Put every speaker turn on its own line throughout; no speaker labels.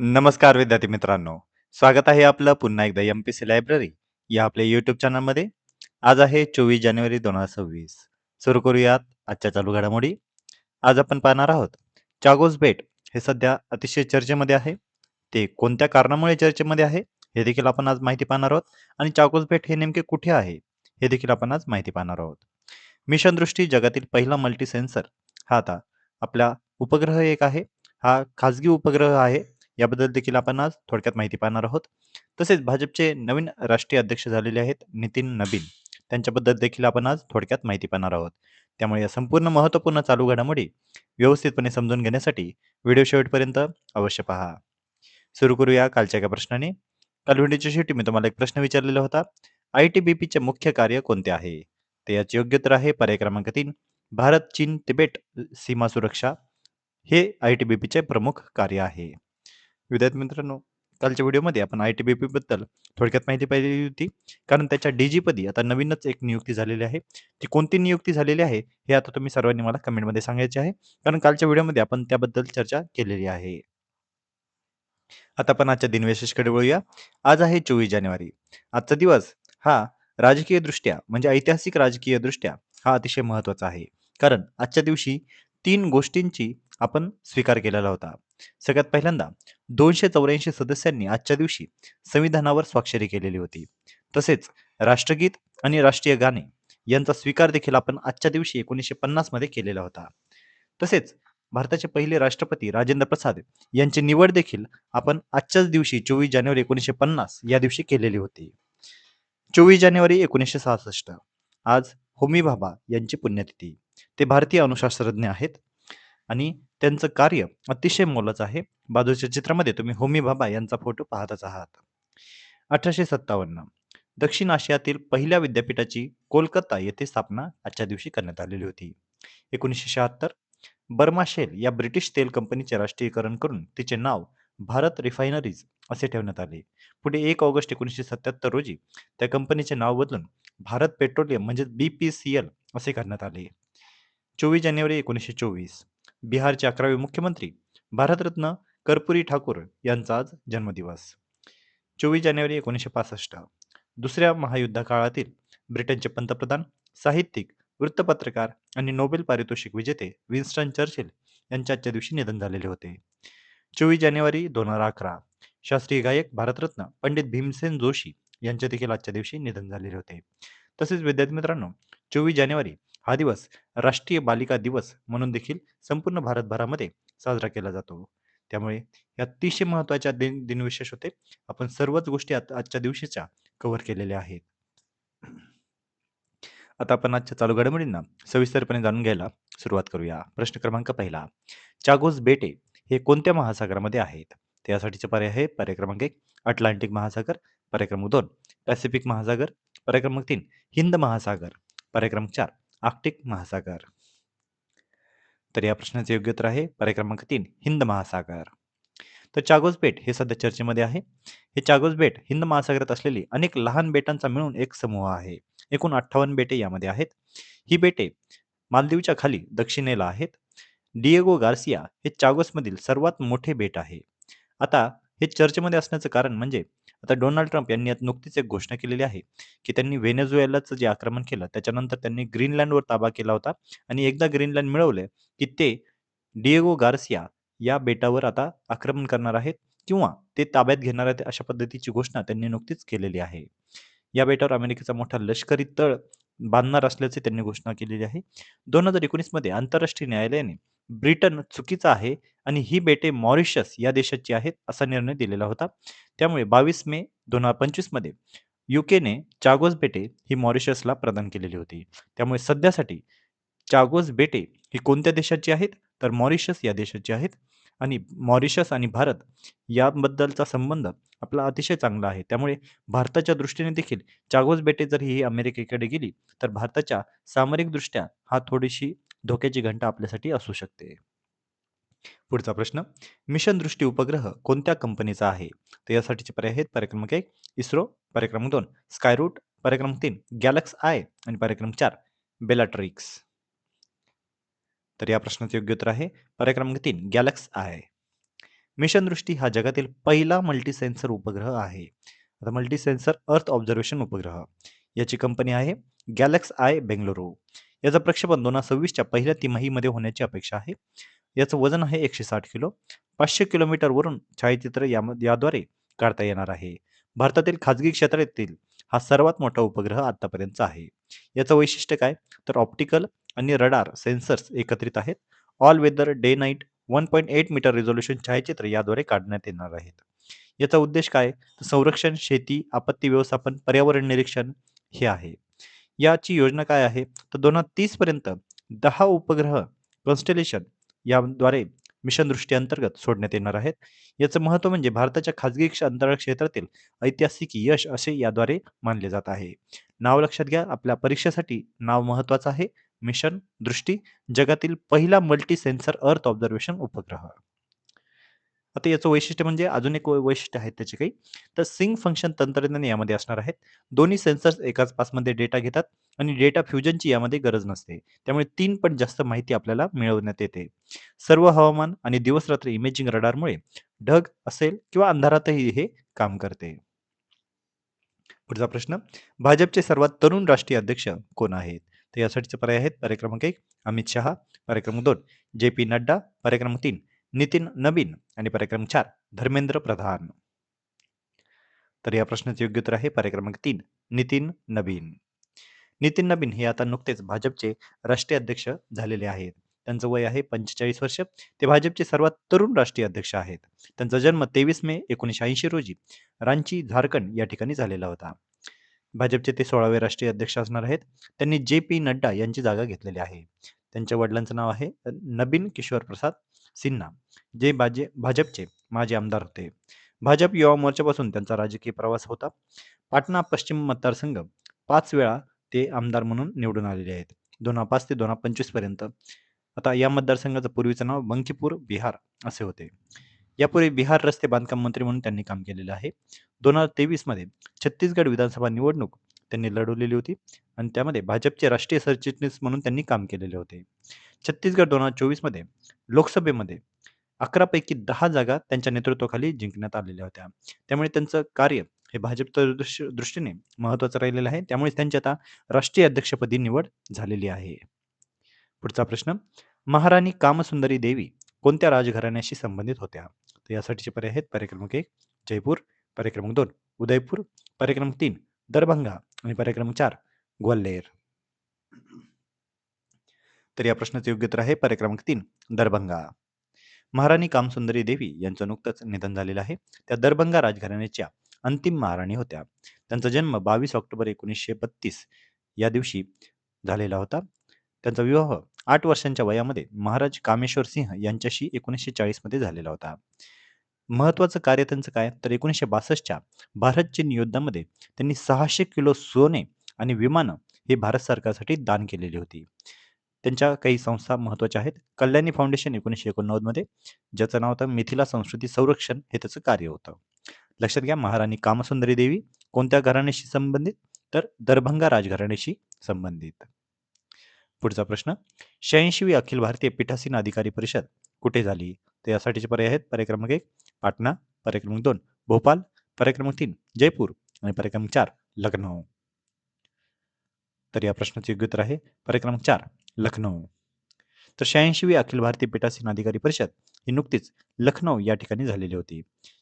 नमस्कार विद्यार्थी मित्रांनो. स्वागत आहे आपलं पुन्हा एकदा एम-पी-सी लायब्ररी या आपल्या यूट्यूब चॅनलमध्ये. आज आहे 24 जानेवारी 2026. सुरू करूयात आजच्या चालू घडामोडी. आज आपण पाहणार आहोत चागोस बेट हे सध्या अतिशय चर्चेमध्ये आहे. ते कोणत्या कारणामुळे चर्चेमध्ये आहे हे देखील आपण आज माहिती पाहणार आहोत आणि चागोस बेट हे नेमके कुठे आहे हे देखील आपण आज माहिती पाहणार आहोत. मिशन दृष्टी जगातील पहिला मल्टी सेन्सर हा आता आपला उपग्रह एक आहे. हा खाजगी उपग्रह आहे. याबद्दल देखील आपण आज थोडक्यात माहिती पाहणार आहोत. तसेच भाजपचे नवीन राष्ट्रीय अध्यक्ष झालेले आहेत नितीन नबीन. त्यांच्याबद्दल देखील आपण आज थोडक्यात माहिती पाहणार आहोत. त्यामुळे या संपूर्ण महत्त्वपूर्ण चालू घडामोडी व्यवस्थितपणे समजून घेण्यासाठी व्हिडिओ शेवटपर्यंत अवश्य पहा. सुरू करूया कालच्या एका प्रश्नाने. काल व्हिडिओच्या शेवटी मी तुम्हाला एक प्रश्न विचारलेला होता. ITBPचे मुख्य कार्य कोणते आहे? तर याचे योग्य उत्तर आहे पर्याय क्रमांक 3 भारत, चीन, तिबेट सीमा सुरक्षा हे ITBPचे प्रमुख कार्य आहे. विद्यार्थी मित्रांनो, कालच्या व्हिडिओमध्ये आपण ITBP बद्दल थोडक्यात माहिती पाहिली होती. कारण त्याच्या DG पदी आता नवीनच एक नियुक्ती झालेली आहे. ती कोणती नियुक्ती झालेली आहे, हे आता तुम्ही सर्वांनी मला कमेंटमध्ये सांगायचे आहे. कारण कालच्या व्हिडिओमध्ये आपण त्याबद्दल चर्चा केलेली आहे. आता आपण आजच्या दिनविशेषकडे वळूया. आज आहे 24 जानेवारी. आजचा दिवस हा राजकीयदृष्ट्या म्हणजे ऐतिहासिक राजकीयदृष्ट्या हा अतिशय महत्त्वाचा आहे. कारण आजच्या दिवशी 3 गोष्टींची आपण स्वीकार केलेला होता. सगळ्यात पहिल्यांदा 284 सदस्यांनी आजच्या दिवशी संविधानावर स्वाक्षरी केलेली होती. तसेच राष्ट्रगीत आणि राष्ट्रीय गाणे यांचा स्वीकार देखील आपण आजच्या दिवशी 1950 मध्ये केलेला होता. तसेच भारताचे पहिले राष्ट्रपती राजेंद्र प्रसाद यांची निवड देखील आपण आजच्याच दिवशी 24 जानेवारी 1950 या दिवशी केलेली होती. 24 जानेवारी 1966 आज होमी भाभा यांची पुण्यतिथी. ते भारतीय अणुशास्त्रज्ञ आहेत आणि त्यांचं कार्य अतिशय मोलाचं आहे. बाजूच्या चित्रामध्ये तुम्ही होमी भाभा यांचा फोटो पाहतच आहात. 1857 दक्षिण आशियातील पहिल्या विद्यापीठाची कोलकाता येथे स्थापना आजच्या दिवशी करण्यात आलेली होती. 1976 बर्मा शेल या ब्रिटिश तेल कंपनीचे राष्ट्रीयकरण करून तिचे नाव भारत रिफायनरीज असे ठेवण्यात आले. पुढे 1 ऑगस्ट 1977 रोजी त्या कंपनीचे नाव बदलून भारत पेट्रोलियम म्हणजे BPCL असे करण्यात आले. 24 जानेवारी 1924 बिहारचे 11वे मुख्यमंत्री भारतरत्न कर्पूरी ठाकूर यांचा आज जन्मदिवस. 24 जानेवारी 1965 दुसऱ्या महायुद्धकाळातील ब्रिटनचे पंतप्रधान, साहित्यिक, वृत्तपत्रकार आणि नोबेल पारितोषिक विजेते विन्स्टन चर्चिल यांचे आजच्या दिवशी निधन झालेले होते. 24 जानेवारी 2011 शास्त्रीय गायक भारतरत्न पंडित भीमसेन जोशी यांचे देखील आजच्या दिवशी निधन झालेले होते. तसेच विद्यार्थी मित्रांनो, 24 जानेवारी हा दिवस राष्ट्रीय बालिका दिवस म्हणून देखील संपूर्ण भारतभरामध्ये साजरा केला जातो. त्यामुळे हे अतिशय महत्त्वाचे दिनविशेष होते. आपण सर्वच गोष्टी आजच्या दिवशीच्या कव्हर केलेल्या आहेत. आता आपण आजच्या चालू घडामोडींना सविस्तरपणे जाणून घ्यायला सुरुवात करूया. प्रश्न क्रमांक पहिला. चागोस बेटे हे कोणत्या महासागरामध्ये आहेत? त्यासाठीचे पर्याय आहे पर्याय क्रमांक 1 अटलांटिक महासागर, पर्याय क्रमांक 2 पॅसिफिक महासागर, पर्याय क्रमांक 3 हिंद महासागर, पर्याय क्रमांक 4 आर्क्टिक महासागर. तर या प्रश्नाचे योग्य उत्तर आहे पर्याय क्रमांक 3 हिंद महासागर. तर चागोस बेट हे सध्या चर्चेमध्ये आहे. हे चागोस बेट हिंद महासागरात असलेली अनेक लहान बेटांचा मिळून एक समूह आहे. एकूण 58 बेटे यामध्ये आहेत. ही बेटे मालदीवच्या खाली दक्षिणेला आहेत. डिएगो गार्सिया हे चागोसमधील सर्वात मोठे बेट आहे. आता हे चर्चेमध्ये असण्याचं कारण म्हणजे आता डोनाल्ड ट्रम्प यांनी आता नुकतीच एक घोषणा केलेली आहे की त्यांनी व्हेनेझुएलाचं जे आक्रमण केलं त्याच्यानंतर त्यांनी ग्रीनलँडवर ताबा केला होता आणि एकदा ग्रीनलँड मिळवले की ते डिएगो गार्सिया या बेटावर आता आक्रमण करणार आहेत किंवा ते ताब्यात घेणार आहेत अशा पद्धतीची घोषणा त्यांनी नुकतीच केलेली आहे. या बेटावर अमेरिकेचा मोठा लष्करी तळ बांधणार असल्याचे त्यांनी घोषणा केलेली आहे. 2019 मध्ये आंतरराष्ट्रीय न्यायालयाने ब्रिटन चुकीचा आहे आणि ही बेटे मॉरिशस या देशाची आहेत असा निर्णय दिलेला होता. त्यामुळे 22 मे 2025 मध्ये युकेने चागोस बेटे ही मॉरिशसला प्रदान केलेली होती. त्यामुळे सध्यासाठी चागोस बेटे ही कोणत्या देशाची आहेत? तर मॉरिशस या देशाची आहेत आणि मॉरिशस आणि भारत याबद्दलचा संबंध आपला अतिशय चांगला आहे. त्यामुळे भारताच्या दृष्टीने देखील चागोस बेटे जर ही अमेरिकेकडे गेली तर भारताच्या सामरिकदृष्ट्या हा थोडीशी धोक्याची घंटा आपल्यासाठी असू शकते. पुढचा प्रश्न. मिशन दृष्टी उपग्रह कोणत्या कंपनीचा आहे? तर यासाठीचे पर्याय आहेत पर्याय क्रमांक 1 इस्रो, पर्याय क्रमांक 2 स्कायरूट, पर्याय क्रमांक 3 गॅलेक्स आय आणि पर्याय क्रमांक 4 बेलाट्रिक्स. तर या प्रश्नाचे योग्य उत्तर आहे पर्याय क्रमांक 3 गॅलेक्स आय. मिशन दृष्टी हा जगातील पहिला मल्टी सेन्सर उपग्रह आहे. आता मल्टी सेन्सर अर्थ ऑब्झर्वेशन उपग्रह याची कंपनी आहे गॅलेक्स आय बेंगलुरू. याचं प्रक्षेपण 2026च्या पहिल्या तिमाहीमध्ये होण्याची अपेक्षा आहे. याचं वजन आहे 160 किलो. 500 किलोमीटरवरून छायाचित्र याद्वारे काढता येणार आहे. भारतातील खाजगी क्षेत्रातील हा सर्वात मोठा उपग्रह आतापर्यंतचा आहे. याचं वैशिष्ट्य काय, तर ऑप्टिकल आणि रडार सेन्सर्स एकत्रित आहेत. All weather day night 1.8 metre resolution छायाचित्र याद्वारे काढण्यात येणार आहेत. याचा उद्देश काय, तर संरक्षण, शेती, आपत्ती व्यवस्थापन, पर्यावरण निरीक्षण हे आहे. याची योजना काय आहे, तर 2030 पर्यंत 10 उपग्रह कॉन्स्टेलेशन याद्वारे मिशन दृष्टी अंतर्गत सोडण्यात येणार आहेत. याचं महत्त्व म्हणजे भारताच्या खाजगी अंतराळ क्षेत्रातील ऐतिहासिक यश असे याद्वारे मानले जात आहे. नाव लक्षात घ्या, आपल्या परीक्षेसाठी नाव महत्त्वाचं आहे. मिशन दृष्टी जगातील पहिला मल्टी सेन्सर अर्थ ऑब्झर्वेशन उपग्रह. आता याचं वैशिष्ट्य म्हणजे अजून एक वैशिष्ट्य आहे त्याचे काही, तर सिंक फंक्शन तंत्रज्ञान यामध्ये असणार आहेत. दोन्ही सेन्सर्स एकाच पासमध्ये डेटा घेतात आणि डेटा फ्युजनची यामध्ये गरज नसते. त्यामुळे 3 पट जास्त माहिती आपल्याला मिळवण्यात येते. सर्व हवामान आणि दिवस-रात्र इमेजिंग रडारमुळे ढग असेल किंवा अंधारातही हे काम करते. पुढचा प्रश्न, भाजपचे सर्वात तरुण राष्ट्रीय अध्यक्ष कोण आहेत? तर यासाठीचे पर्याय आहेत. पर्याय क्रमांक 1 अमित शहा, पर्याय क्रमांक 2 जे पी नड्डा, पर्याय क्रमांक 3 नितीन नबीन आणि पर्याय क्रमांक 4 धर्मेंद्र प्रधान. तर या प्रश्नाचे योग्य उत्तर आहे पर्याय क्रमांक 3 नितीन नबीन. नितीन नबीन हे आता नुकतेच भाजपचे राष्ट्रीय अध्यक्ष झालेले आहेत. त्यांचं वय आहे 45 वर्ष. ते भाजपचे सर्वात तरुण राष्ट्रीय अध्यक्ष आहेत. त्यांचा जन्म 23 मे 1980 रोजी रांची, झारखंड या ठिकाणी झालेला होता. भाजपचे ते 16वे राष्ट्रीय अध्यक्ष असणार आहेत. त्यांनी जे पी नड्डा यांची जागा घेतलेली आहे. त्यांच्या वडिलांचं नाव आहे नबीन किशोर प्रसाद सिन्हा, जे भाजपचे माजी आमदार होते. भाजप युवा मोर्चापासून त्यांचा राजकीय प्रवास होता. पाटणा पश्चिम मतदारसंघ 5 वेळा ते आमदार म्हणून निवडून आलेले आहेत. 2005 ते 2025 पर्यंत. आता या मतदारसंघाचं पूर्वीचं नाव बंकीपूर बिहार असे होते. यापूर्वी बिहार रस्ते बांधकाम मंत्री म्हणून त्यांनी काम केलेलं आहे. 2023 मध्ये छत्तीसगड विधानसभा निवडणूक त्यांनी लढवलेली होती आणि त्यामध्ये भाजपचे राष्ट्रीय सरचिटणीस म्हणून त्यांनी काम केलेले होते. छत्तीसगड 2024 मध्ये लोकसभेमध्ये 11 पैकी 10 जागा त्यांच्या नेतृत्वाखाली जिंकण्यात आलेल्या होत्या. त्यामुळे त्यांचं कार्य हे भाजपच्या दृष्टीने महत्त्वाचं राहिलेलं आहे. त्यामुळे त्यांची आता राष्ट्रीय अध्यक्षपदी निवड झालेली आहे. पुढचा प्रश्न, महाराणी कामसुंदरी देवी कोणत्या राजघराण्याशी संबंधित होत्या? तर यासाठीचे पर्याय आहेत. पर्याय क्रमांक 1 जयपूर, पर्याय क्रमांक 2 उदयपूर, पर्याय क्रमांक 3 दरभंगा आणि पर्याय क्रमांक 4 ग्वाल्हेर. तर या प्रश्नाचे योग्य उत्तर आहे पर्याय क्रमांक 3 दरभंगा. महाराणी कामसुंदरी देवी यांचं नुकतंच निधन झालेलं आहे. त्या दरभंगा राजघराण्याच्या अंतिम महाराणी होत्या. त्यांचा जन्म 22 ऑक्टोबर 1932 या दिवशी झालेला होता. त्यांचा विवाह 8 वर्षांच्या वयामध्ये महाराज कामेश्वर सिंह यांच्याशी 1940 मध्ये झालेला होता. महत्त्वाचं कार्य त्यांचं काय, तर 1962च्या भारत-चीन युद्धामध्ये त्यांनी 600 किलो सोने आणि विमानं हे भारत सरकारसाठी दान केलेली होती. त्यांच्या काही संस्था महत्त्वाच्या आहेत. कल्याणी फाउंडेशन 1989 मध्ये, ज्याचं नाव होतं मिथिला संस्कृती संरक्षण, हे त्याचं कार्य होतं. लक्षात घ्या, महाराणी कामसुंदरी देवी कोणत्या घराण्याशी संबंधित, तर दरभंगा राजघराण्याशी संबंधित. पुढचा प्रश्न, 86वी अखिल भारतीय पीठासीन अधिकारी परिषद कुठे झाली? तर यासाठीचे पर्याय आहेत. पर्याय क्रमांक 1 पाटणा, पर्याय क्रमांक 2 भोपाल, पर्याय क्रमांक 3 जयपूर आणि पर्याय क्रमांक 4 लखनौ. तर या प्रश्नाचे योग्य उत्तर आहे पर्याय क्रमांक 4 लखनौ. तर 86वी अखिल भारतीय पीठासीन अधिकारी परिषद ही नुकतीच लखनौ या ठिकाणी झालेली होती.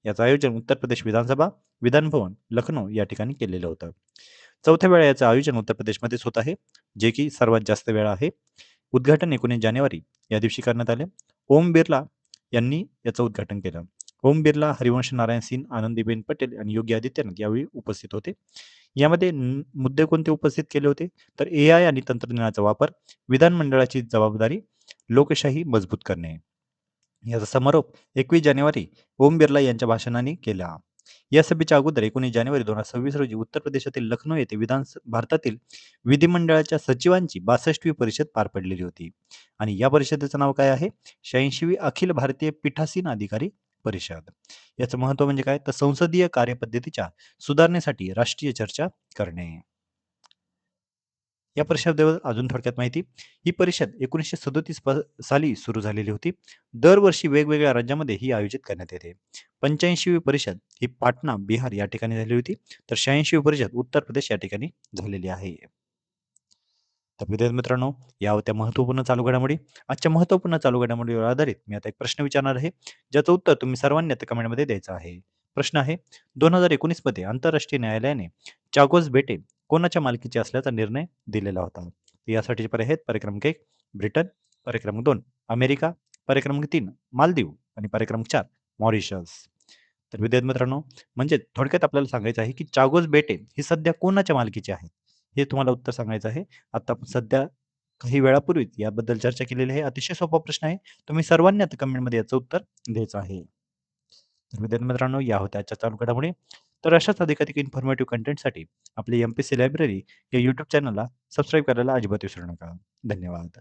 याचं आयोजन उत्तर प्रदेश विधानसभा विधान भवन लखनौ या ठिकाणी केलेलं होतं. चौथ्या वेळा याचं आयोजन उत्तर प्रदेशमध्येच होत आहे, जे की सर्वात जास्त वेळा आहे. उद्घाटन 19 जानेवारी या दिवशी करण्यात आले. ओम बिर्ला यांनी याचं उद्घाटन केलं. ओम बिर्ला, हरिवंश नारायण सिंह, आनंदीबेन पटेल आणि योगी आदित्यनाथ यावेळी उपस्थित होते. यामध्ये मुद्दे कोणते उपस्थित केले होते, तर AI आणि तंत्रज्ञानाचा वापर, विधानमंडळाची जबाबदारी, लोकशाही मजबूत करणे. याचा समारोप 21 जानेवारी ओम बिर्ला यांच्या भाषणाने केला. या सभेच्या अगोदर 19 जानेवारी 2026 रोजी उत्तर प्रदेशातील लखनौ येथे भारतातील विधिमंडळाच्या सचिवांची 62वी परिषद पार पडलेली होती आणि या परिषदेचं नाव काय आहे, 86वी अखिल भारतीय पीठासीन अधिकारी परिषद. याचं महत्त्व म्हणजे काय, तर संसदीय कार्यपद्धतीच्या सुधारणेसाठी राष्ट्रीय चर्चा करणे. या परिषदेवर अजून थोडक्यात माहिती. ही परिषद 1937 साली सुरू झालेली होती. दरवर्षी वेगवेगळ्या राज्यामध्ये ही आयोजित करण्यात येते. 85वी परिषद ही पाटणा, बिहार या ठिकाणी झाली होती. तर 86वी परिषद उत्तर प्रदेश या ठिकाणी झालेली आहे. तर विद्यार्थी मित्रांनो, या होत्या महत्त्वपूर्ण चालू घडामोडी. आजच्या महत्त्वपूर्ण चालू घडामोडीवर आधारित मी आता एक प्रश्न विचारणार आहे, ज्याचं उत्तर तुम्ही सर्वांनी आता कमेंटमध्ये द्यायचं आहे. प्रश्न आहे, 2019 मध्ये आंतरराष्ट्रीय न्यायालयाने चागोस बेटे कोणाच्या मालकीचे असल्याचा निर्णय दिलेला होता? तर यासाठीचे पर्याय आहेत: पर्याय क्रमांक 1 ब्रिटन, पर्याय क्रमांक 2 अमेरिका, पर्याय क्रमांक 3 मालदीव आणि पर्याय क्रमांक 4 मॉरिशस. तर विद्यार्थी मित्रांनो, म्हणजे थोडक्यात आपल्याला सांगायचं आहे, की चागोस बेटे ही सध्या कोणाच्या मालकीची आहे? हे तुम्हाला उत्तर सांगायचं आहे. आता आपण सध्या काही वेळापूर्वीच याबद्दल चर्चा केलेली आहे. अतिशय सोपा प्रश्न आहे. तुम्ही सर्वांनी आता कमेंटमध्ये याचं उत्तर द्यायचं आहे. तर विद्यार्थी मित्रांनो, या होत्या आजच्या चालू घडामोडी. तर अशाच अधिकाधिक इन्फॉर्मेटिव्ह कंटेंटसाठी आपली एम-पी-सी लायब्ररी या यूट्यूब चॅनलला सबस्क्राईब करायला अजिबात विसरू नका. धन्यवाद.